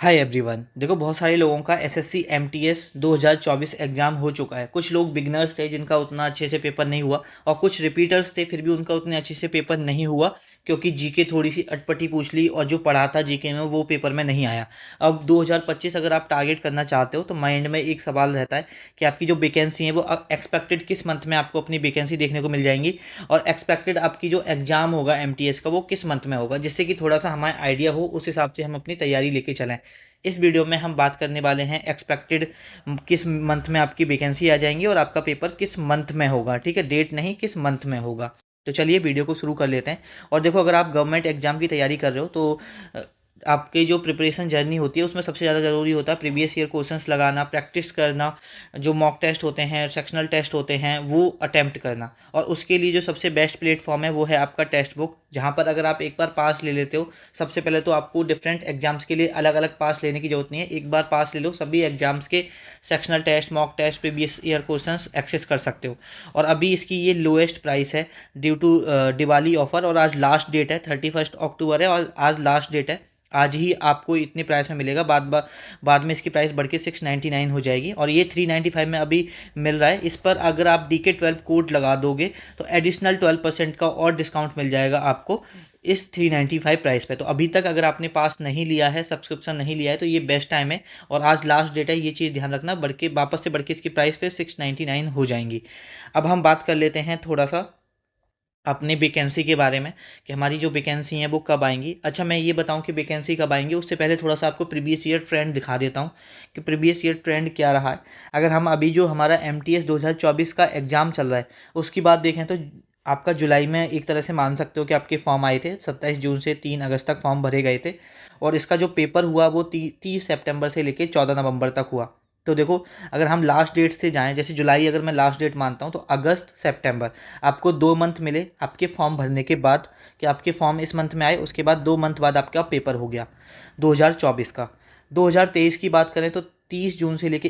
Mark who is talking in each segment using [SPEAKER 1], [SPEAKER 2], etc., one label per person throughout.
[SPEAKER 1] Hi everyone. देखो, बहुत सारे लोगों का एसएससी एमटीएस 2024 एग्ज़ाम हो चुका है। कुछ लोग बिगनर्स थे जिनका उतना अच्छे से पेपर नहीं हुआ, और कुछ रिपीटर्स थे फिर भी उनका उतने अच्छे से पेपर नहीं हुआ, क्योंकि जीके थोड़ी सी अटपटी पूछ ली और जो पढ़ा था जीके में वो पेपर में नहीं आया। अब 2025 अगर आप टारगेट करना चाहते हो तो माइंड में एक सवाल रहता है कि आपकी जो वैकेंसी है वो एक्सपेक्टेड किस मंथ में आपको अपनी वैकेंसी देखने को मिल जाएंगी, और एक्सपेक्टेड आपकी जो एग्ज़ाम होगा एमटीएस का वो किस मंथ में होगा, जिससे कि थोड़ा सा हमें आइडिया हो, उस हिसाब से हम अपनी तैयारी लेके चलें। इस वीडियो में हम बात करने वाले हैं एक्सपेक्टेड किस मंथ में आपकी वैकेंसी आ जाएंगी और आपका पेपर किस मंथ में होगा। ठीक है, डेट नहीं, किस मंथ में होगा। तो चलिए वीडियो को शुरू कर लेते हैं। और देखो, अगर आप गवर्नमेंट एग्जाम की तैयारी कर रहे हो तो आपकी जो प्रिपरेशन जर्नी होती है उसमें सबसे ज़्यादा ज़रूरी होता है प्रीवियस ईयर क्वेश्चंस लगाना, प्रैक्टिस करना, जो मॉक टेस्ट होते हैं, सेक्शनल टेस्ट होते हैं, वो अटेम्प्ट करना। और उसके लिए जो सबसे बेस्ट प्लेटफॉर्म है वो है आपका टेक्स्ट बुक, जहाँ पर अगर आप एक बार पास ले लेते हो, सबसे पहले तो आपको डिफरेंट एग्जाम्स के लिए अलग अलग पास लेने की जरूरत नहीं है। एक बार पास ले लो, सभी एग्जाम्स के sectional test, mock test, previous year questions access कर सकते हो। और अभी इसकी ये लोएस्ट प्राइस है ड्यू टू दिवाली ऑफर, और आज लास्ट डेट है, 31 अक्टूबर है और आज लास्ट डेट है। आज ही आपको इतने प्राइस में मिलेगा, बाद में इसकी प्राइस बढ़ के 699 हो जाएगी, और ये 395 में अभी मिल रहा है। इस पर अगर आप DK12 कोड लगा दोगे तो एडिशनल 12% का और डिस्काउंट मिल जाएगा आपको इस 395 प्राइस पे। तो अभी तक अगर आपने पास नहीं लिया है, सब्सक्रिप्शन नहीं लिया है, तो ये बेस्ट टाइम है, और आज लास्ट डेट है, ये चीज़ ध्यान रखना। बढ़ के वापस से बढ़ के इसकी प्राइस फिर 699 हो जाएंगी। अब हम बात कर लेते हैं थोड़ा सा अपनी वैकेंसी के बारे में, कि हमारी जो वैकेंसी है वो कब आएंगी। अच्छा, मैं ये बताऊं कि वैकेंसी कब आएंगी उससे पहले थोड़ा सा आपको प्रीवियस ईयर ट्रेंड दिखा देता हूं कि प्रीवियस ईयर ट्रेंड क्या रहा है। अगर हम अभी जो हमारा MTS 2024 का एग्ज़ाम चल रहा है उसकी बात देखें तो आपका जुलाई में एक तरह से मान सकते हो कि आपके फॉर्म आए थे, 27 जून से 3 अगस्त तक फॉर्म भरे गए थे, और इसका जो पेपर हुआ वो 30 सितंबर से लेकर 14 नवंबर तक हुआ। तो देखो, अगर हम लास्ट डेट से जाएं, जैसे जुलाई अगर मैं लास्ट डेट मानता हूं तो अगस्त सितंबर आपको 2 मंथ मिले आपके फॉर्म भरने के बाद, कि आपके फॉर्म इस मंथ में आए, उसके बाद 2 मंथ बाद आपका पेपर हो गया 2024 का। 2023 की बात करें तो 30 जून से लेके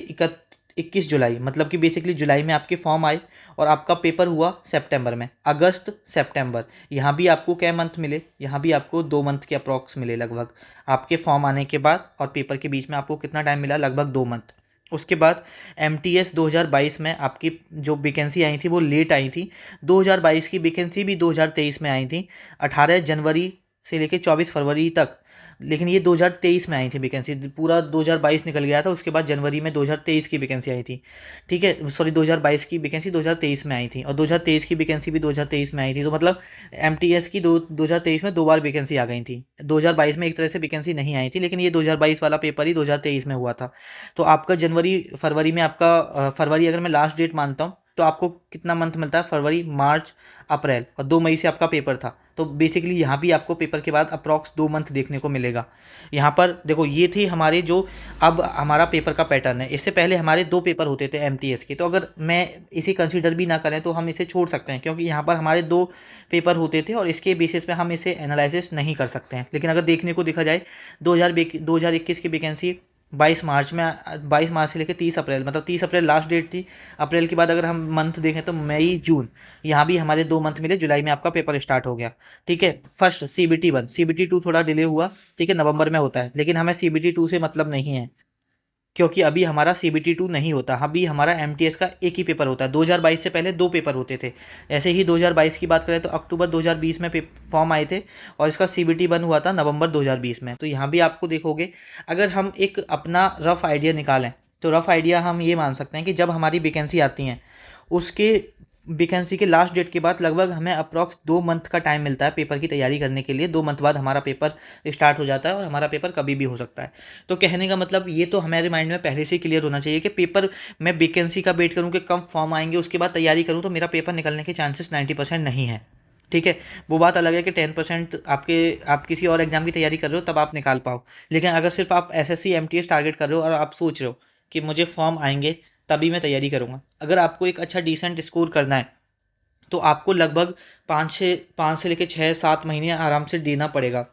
[SPEAKER 1] 21 जुलाई, मतलब कि बेसिकली जुलाई में आपके फॉर्म आए और आपका पेपर हुआ सितंबर में। अगस्त सितंबर, यहाँ भी आपको क्या मंथ मिले, यहाँ भी आपको 2 मंथ के अप्रॉक्स मिले लगभग, आपके फॉर्म आने के बाद और पेपर के बीच में आपको कितना टाइम मिला, लगभग 2 मंथ। उसके बाद MTS 2022 में आपकी जो वैकेंसी आई थी वो लेट आई थी। 2022 की वैकेंसी भी 2023 में आई थी, 18 जनवरी से लेकर 24 फरवरी तक। लेकिन ये 2023 में आई थी वैकेंसी, पूरा 2022 निकल गया था, उसके बाद जनवरी में 2023 की वैकेंसी आई थी। ठीक है, सॉरी, 2022 की वैकेंसी 2023 में आई थी, और 2023 की वैकेंसी भी 2023 में आई थी। तो मतलब MTS की 2023 में 2 बार वैकेंसी आ गई थी। 2022 में एक तरह से वैकेंसी नहीं आई थी, लेकिन ये 2022 वाला पेपर ही 2023 में हुआ था। तो आपका जनवरी फरवरी में आपका फरवरी अगर मैं लास्ट डेट मानता हूँ तो आपको कितना मंथ मिलता है, फरवरी, मार्च, अप्रैल, और 2 मई से आपका पेपर था। तो बेसिकली यहाँ भी आपको पेपर के बाद अप्रॉक्स 2 मंथ देखने को मिलेगा। यहाँ पर देखो, ये थी हमारे जो अब हमारा पेपर का पैटर्न है। इससे पहले हमारे 2 पेपर होते थे MTS के, तो अगर मैं इसे कंसीडर भी ना करें तो हम इसे छोड़ सकते हैं, क्योंकि यहाँ पर हमारे 2 पेपर होते थे और इसके बेसिस पे हम इसे एनालिसिस नहीं कर सकते हैं। लेकिन अगर देखने को देखा जाए, 2021 की वैकेंसी 22 मार्च से लेकर 30 अप्रैल, मतलब 30 अप्रैल लास्ट डेट थी। अप्रैल के बाद अगर हम मंथ देखें तो मई, जून, यहाँ भी हमारे 2 मंथ मिले। जुलाई में आपका पेपर स्टार्ट हो गया। ठीक है, फर्स्ट CBT 1, CBT 2 थोड़ा डिले हुआ, ठीक है, नवंबर में होता है, लेकिन हमें CBT 2 से मतलब नहीं है, क्योंकि अभी हमारा CBT 2 नहीं होता, अभी हमारा MTS का एक ही पेपर होता है। 2022 से पहले 2 पेपर होते थे। ऐसे ही 2022 की बात करें तो अक्टूबर 2020 में फॉर्म आए थे, और इसका CBT 1 हुआ था नवंबर 2020 में। तो यहाँ भी आपको देखोगे, अगर हम एक अपना रफ आइडिया निकालें तो रफ आइडिया हम ये मान सकते हैं कि जब हमारी वैकेंसी आती हैं उसके वैकेंसी के लास्ट डेट के बाद लगभग हमें अप्रॉक्स 2 मंथ का टाइम मिलता है पेपर की तैयारी करने के लिए। 2 मंथ बाद हमारा पेपर स्टार्ट हो जाता है, और हमारा पेपर कभी भी हो सकता है। तो कहने का मतलब ये तो हमारे माइंड में पहले से क्लियर होना चाहिए कि पेपर, मैं वैकेंसी का वेट करूँ कि कब फॉर्म आएंगे उसके बाद तैयारी करूँ, तो मेरा पेपर निकलने के चांसेस 90% नहीं है। ठीक है, वो बात अलग है कि 10% आप किसी और एग्जाम की तैयारी कर रहे हो तब आप निकाल पाओ। लेकिन अगर सिर्फ आप SSC MTS टारगेट कर रहे हो और आप सोच रहे हो कि मुझे फॉर्म आएंगे तभी मैं तैयारी करूँगा, अगर आपको एक अच्छा डिसेंट स्कोर करना है तो आपको लगभग 5 से लेकर 6-7 महीने आराम से देना पड़ेगा।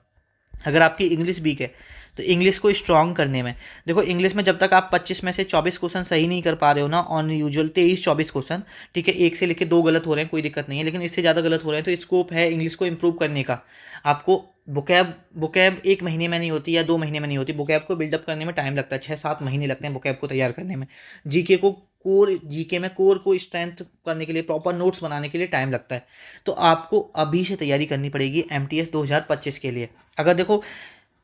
[SPEAKER 1] अगर आपकी इंग्लिश वीक है तो इंग्लिश को स्ट्रॉन्ग करने में देखो, इंग्लिश में जब तक आप 25 में से 24 क्वेश्चन सही नहीं कर पा रहे हो ना, ऑन यूजुअल 23-24 क्वेश्चन, ठीक है, एक से लेके 2 गलत हो रहे हैं कोई दिक्कत नहीं है, लेकिन इससे ज़्यादा गलत हो रहे हैं तो स्कोप है इंग्लिश को इम्प्रूव करने का। आपको बुकैब 1 महीने में नहीं होती या 2 महीने में नहीं होती, बुकैब को बिल्डअप करने में टाइम लगता है, 6-7 महीने लगते हैं बुकैब को तैयार करने में। जीके में कोर को स्ट्रेंथ करने के लिए, प्रॉपर नोट्स बनाने के लिए टाइम लगता है। तो आपको अभी से तैयारी करनी पड़ेगी एमटीएस 2025 के लिए। अगर देखो,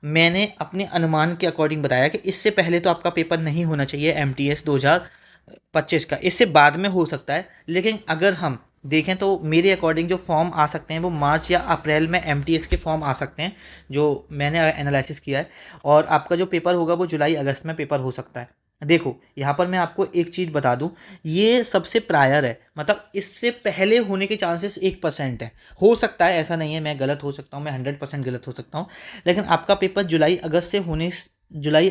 [SPEAKER 1] मैंने अपने अनुमान के अकॉर्डिंग बताया कि इससे पहले तो आपका पेपर नहीं होना चाहिए एमटीएस 2025 का, इससे बाद में हो सकता है, लेकिन अगर हम देखें तो मेरे अकॉर्डिंग जो फॉर्म आ सकते हैं वो मार्च या अप्रैल में एमटीएस के फॉर्म आ सकते हैं, जो मैंने एनालिसिस किया है। और आपका जो पेपर होगा वो जुलाई अगस्त में पेपर हो सकता है। देखो, यहाँ पर मैं आपको एक चीज़ बता दूँ, ये सबसे प्रायर है, मतलब इससे पहले होने के चांसेस 1% है। हो सकता है, ऐसा नहीं है, मैं गलत हो सकता हूँ, मैं 100% गलत हो सकता हूँ, लेकिन आपका पेपर जुलाई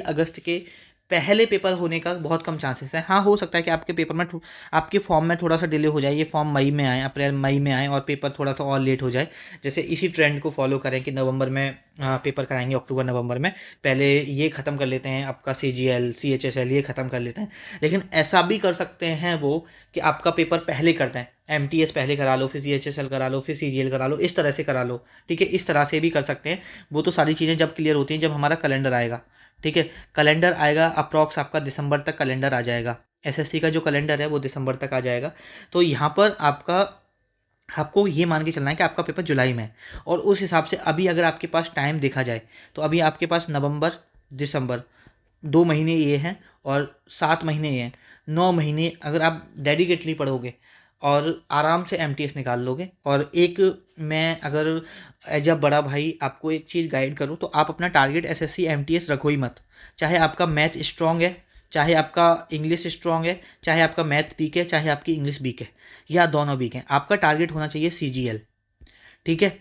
[SPEAKER 1] अगस्त के पहले पेपर होने का बहुत कम चांसेस है। हाँ, हो सकता है कि आपके पेपर में आपके फॉर्म में थोड़ा सा डिले हो जाए, ये फॉर्म मई में आए, अप्रैल मई में आए और पेपर थोड़ा सा और लेट हो जाए। जैसे इसी ट्रेंड को फॉलो करें कि नवंबर में पेपर कराएंगे, अक्टूबर नवंबर में, पहले ये ख़त्म कर लेते हैं आपका CGL CHSL, ये ख़त्म कर लेते हैं। लेकिन ऐसा भी कर सकते हैं वो कि आपका पेपर पहले करते हैं, एमटीएस पहले करा लो, फिर CHSL करा लो, फिर CGL करा लो, इस तरह से करा लो, ठीक है, इस तरह से भी कर सकते हैं। वो तो सारी चीज़ें जब क्लियर होती हैं जब हमारा कैलेंडर आएगा, ठीक है। कैलेंडर आएगा अप्रॉक्स आपका दिसंबर तक कैलेंडर आ जाएगा, एसएससी का जो कैलेंडर है वो दिसंबर तक आ जाएगा। तो यहाँ पर आपको ये मान के चलना है कि आपका पेपर जुलाई में है, और उस हिसाब से अभी अगर आपके पास टाइम देखा जाए तो अभी आपके पास नवंबर दिसंबर 2 महीने ये हैं और 7 महीने ये हैं, 9 महीने अगर आप डेडिकेटली पढ़ोगे और आराम से एमटीएस निकाल लोगे। और एक मैं अगर एज अ बड़ा भाई आपको एक चीज़ गाइड करूँ तो आप अपना टारगेट एसएससी एमटीएस रखो ही मत। चाहे आपका मैथ स्ट्रॉन्ग है, चाहे आपका इंग्लिश स्ट्रॉन्ग है, चाहे आपका मैथ वीक है, चाहे आपकी इंग्लिश वीक है, या दोनों वीक हैं, आपका टारगेट होना चाहिए सीजीएल, ठीक है।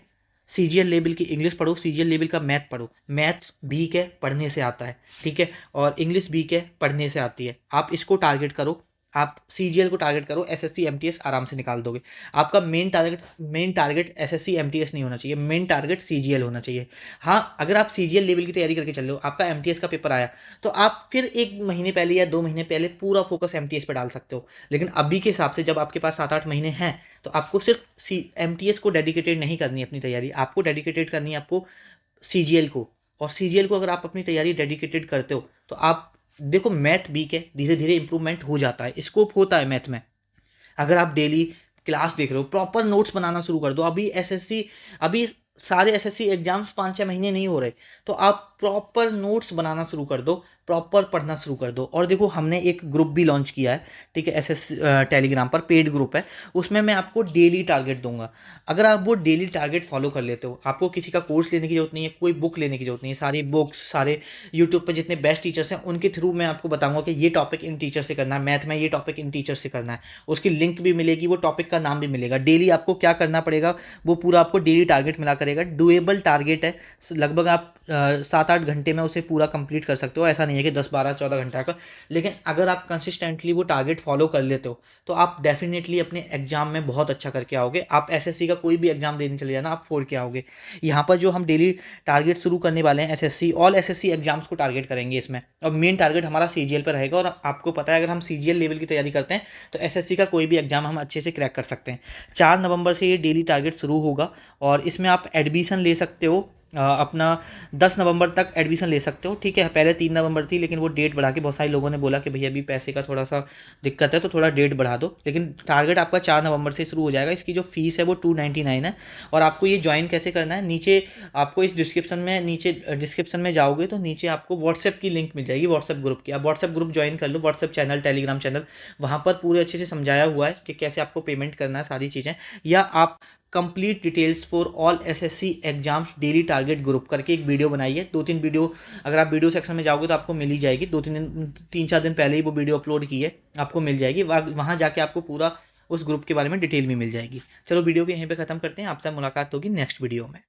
[SPEAKER 1] सीजीएल लेवल की इंग्लिश पढ़ो, सीजीएल लेवल का मैथ पढ़ो। मैथ वीक है, पढ़ने से आता है, ठीक है, और इंग्लिश वीक है, पढ़ने से आती है। आप इसको टारगेट करो, आप सीजीएल को टारगेट करो, एसएससी एमटीएस आराम से निकाल दोगे। आपका मेन टारगेट एसएससी एमटीएस नहीं होना चाहिए, मेन टारगेट सीजीएल होना चाहिए। हाँ, अगर आप सीजीएल लेवल की तैयारी करके चल रहे हो, आपका एमटीएस का पेपर आया, तो आप फिर 1 महीने पहले या 2 महीने पहले पूरा फोकस एमटीएस पे डाल सकते हो। लेकिन अभी के हिसाब से जब आपके पास 7-8 महीने हैं, तो आपको सिर्फ एमटीएस को डेडिकेटेड नहीं करनी है अपनी तैयारी, आपको डेडिकेटेड करनी है आपको सीजीएल को। और सीजीएल को अगर आप अपनी तैयारी डेडिकेटेड करते हो तो आप देखो, मैथ वीक है, धीरे धीरे इंप्रूवमेंट हो जाता है, स्कोप होता है मैथ में। अगर आप डेली क्लास देख रहे हो, प्रॉपर नोट्स बनाना शुरू कर दो। अभी सारे एसएससी एग्जाम्स 5-6 महीने नहीं हो रहे, तो आप प्रॉपर नोट्स बनाना शुरू कर दो, प्रॉपर पढ़ना शुरू कर दो। और देखो, हमने एक ग्रुप भी लॉन्च किया है, ठीक है, एसएससी टेलीग्राम पर पेड ग्रुप है, उसमें मैं आपको डेली टारगेट दूंगा। अगर आप वो डेली टारगेट फॉलो कर लेते हो, आपको किसी का कोर्स लेने की जरूरत नहीं है, कोई बुक लेने की जरूरत नहीं है, सारी बुक्स, सारे यूट्यूब पर जितने बेस्ट टीचर्स हैं उनके थ्रू मैं आपको बताऊंगा कि ये टॉपिक इन टीचर से करना है, मैथ में ये टॉपिक इन टीचर से करना है, उसकी लिंक भी मिलेगी, वो टॉपिक का नाम भी मिलेगा। डेली आपको क्या करना पड़ेगा वो पूरा आपको डेली टारगेट मिला करेगा। डुएबल टारगेट है, लगभग आप 7-8 घंटे में उसे पूरा कंप्लीट कर सकते हो, ऐसा नहीं है कि 10-12-14 घंटा का। लेकिन अगर आप कंसिस्टेंटली वो टारगेट फॉलो कर लेते हो तो आप डेफिनेटली अपने एग्जाम में बहुत अच्छा करके आओगे। आप एसएससी का कोई भी एग्जाम देने चले जाना, आप फोड़ के आओगे। यहाँ पर जो हम डेली टारगेट शुरू करने वाले हैं, ऑल एसएससी एग्जाम्स को टारगेट करेंगे इसमें, और मेन टारगेट हमारा सीजीएल पर रहेगा। और आपको पता है, अगर हम सीजीएल लेवल की तैयारी करते हैं तो एसएससी का कोई भी एग्जाम हम अच्छे से क्रैक कर सकते हैं। 4 नवंबर से ये डेली टारगेट शुरू होगा, और इसमें आप एडमिशन ले सकते हो अपना 10 नवंबर तक एडमिशन ले सकते हो, ठीक है। पहले 3 नवंबर थी, लेकिन वो डेट बढ़ा के, बहुत सारे लोगों ने बोला कि भैया अभी पैसे का थोड़ा सा दिक्कत है तो थोड़ा डेट बढ़ा दो, लेकिन टारगेट आपका 4 नवंबर से शुरू हो जाएगा। इसकी जो फीस है वो 299 है। और आपको ये ज्वाइन कैसे करना है, नीचे आपको इस डिस्क्रिप्शन में जाओगे तो नीचे आपको व्हाट्सएप की लिंक मिल जाएगी, व्हाट्सएप ग्रुप की। आप व्हाट्सएप ग्रुप ज्वाइन कर लो, व्हाट्सएप चैनल, टेलीग्राम चैनल, वहाँ पर पूरे अच्छे से समझाया हुआ है कि कैसे आपको पेमेंट करना है, सारी चीज़ें। या आप complete details for all SSC exams daily target group करके एक वीडियो बनाई है, 2-3 वीडियो, अगर आप वीडियो सेक्शन में जाओगे तो आपको मिल ही जाएगी। 3-4 दिन पहले ही वो वीडियो अपलोड की है, आपको मिल जाएगी। वहाँ जाके आपको पूरा उस ग्रुप के बारे में डिटेल में मिल जाएगी। चलो, वीडियो को यहीं पे ख़त्म करते हैं, आपसे मुलाकात होगी नेक्स्ट वीडियो में।